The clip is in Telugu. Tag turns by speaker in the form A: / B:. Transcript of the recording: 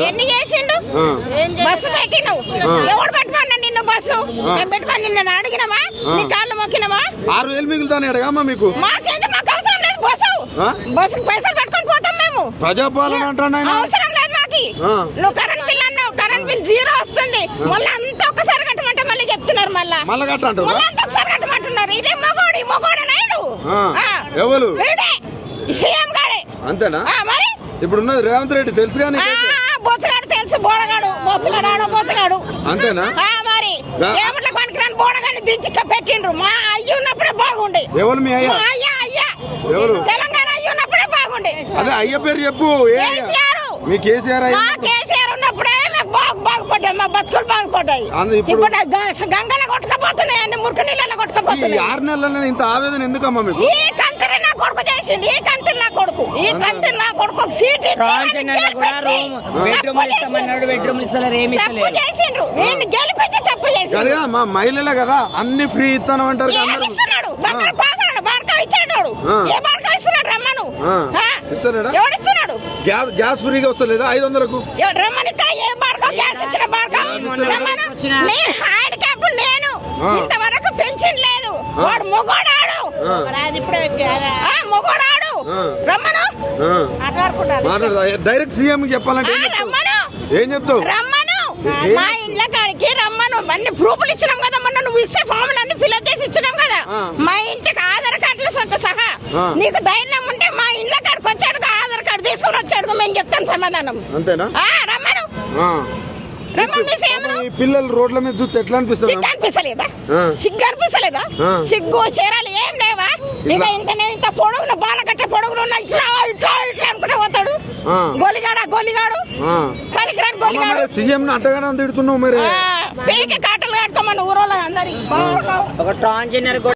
A: ఎన్ని చేసిండు బస్సు పెట్టినావు ఎవడు పెట్టమన్నా నిన్ను బస్సు పెట్టమని నిన్ను అడిగినామా నీ కాళ్ళు మొక్కినామా
B: 6,000 మిగులుతానే అడగమ్మా మీకు
A: మాకేంది మాకు అవసరం లేదు బస్సు పైసలు పెట్టుకొని పోతాం మేము
B: ప్రజాపాలన అంటున్నా
A: అవసరం లేదు మాకి నువ్వు కరెంట్ బిల్ అన్నావు కరెంట్ బిల్ 0 వస్తుంది మళ్ళీ అంతా ఒక్కసారి కట్టమంటే మళ్ళీ చెప్తున్నారు మళ్ళీ అంతా ఒకసారి కట్టమంటున్నారు ఇదే మొగోడు నాయుడు
B: ఎవరు
A: సీఎం గాడే
B: అంతేనా
A: మరి
B: ఇప్పుడు ఉన్నది రేవంత్ రెడ్డి తెలుసు కానీ
A: బొచ్చగాడు తెలుసు బోడగాడు బొచ్చగాడు
B: అంతేనా
A: మరి ఏమట్ల పనికిరాని బోడగాని దించి పెట్టిండ్రు మా అయ్యి ఉన్నప్పుడే బాగుండే
B: ఎవరు మీ అయ్యా ఎవరు
A: తెలంగాణ అయ్యి ఉన్నప్పుడే బాగుండే
B: అదే అయ్య పేరు చెప్పు మీ కేసీఆర్
A: కేసీఆర్ ఉన్నప్పుడే బాగుపడ్డాయి మా బతుకులు బాగుపడ్డాయి ఇప్పుడు గంగల కొట్టుకపోతున్నాయి అన్ని మురికి నీళ్ళ కొట్టుకపోతున్నాయి
B: 6 నెలల ఇంత ఆవేదన ఎందుకమ్మా మీకు
A: ఈ కంతరి నా కొడుకు చేసిండు ఈ కంతరి నా కొడుకు సీట్ తప్పు చేసిండ్రు నేను గెలిపించి తప్పు చేసిండు
B: మా మహిళలే కదా అన్ని ఫ్రీ ఇస్తాను అంటారు
A: ఇస్తున్నాడు బాడకా ఇచ్చాడు ఏ బాడకా ఇస్తున్నాడు రమ్మను
B: ఇస్తున్నాడా
A: ఎవడిస్తున్నాడు
B: గ్యాస్ ఫ్రీగా వస్తలేదా 500కు
A: రమ్మను ఇక్కడ ఏ బాడకా గ్యాస్ ఇచ్చిన బాడకా రమ్మను నేను హ్యాండిక్యాప్ నేను ఇంతవరకు పెన్షన్ లేదు వాడు మొగోడాడు రమ్మను
B: డైరెక్ట్ సీఎం చెప్పాలంటే ఏం చెప్తావు
A: రమ్మను మా ఇండ్ల కాడికి రమ్మను అన్ని ప్రూఫ్లు ఇచ్చినాం కదా మొన్న నువ్వు ఇచ్చే ఫామ్లు అన్ని ఫిల్అప్ చేసి ఇచ్చినాం కదా మా ఇంటికి ఆధార్ కార్డులు సహా నీకు ధైర్యం ఉంటే మా ఇండ్ల కాడికి వచ్చాడు ఆధార్ కార్డు తీసుకొని వచ్చాడు మేము చెప్తాం సమాధానం
B: అంతేనా
A: రమ్మను
B: పిల్లలు రోడ్ల మీద చూస్తే ఎట్లా అనిపిస్తుంది
A: సిగ్గు అనిపిస్తలేదా సిగ్గు చీరాలు ఏం లేవా ఇక ఇంత పొడుగున బాల కట్టే పొడుగులు ఉన్న ఇట్లా అనుకుంటే పోతాడు గోలిగాడు పనికిరాని గోలిగాడు
B: సీఎం అట్టగానే తిడుతున్నావు మరి
A: పీకి కాటలు కట్టుకోమని ఊరోళ్ళ అందరి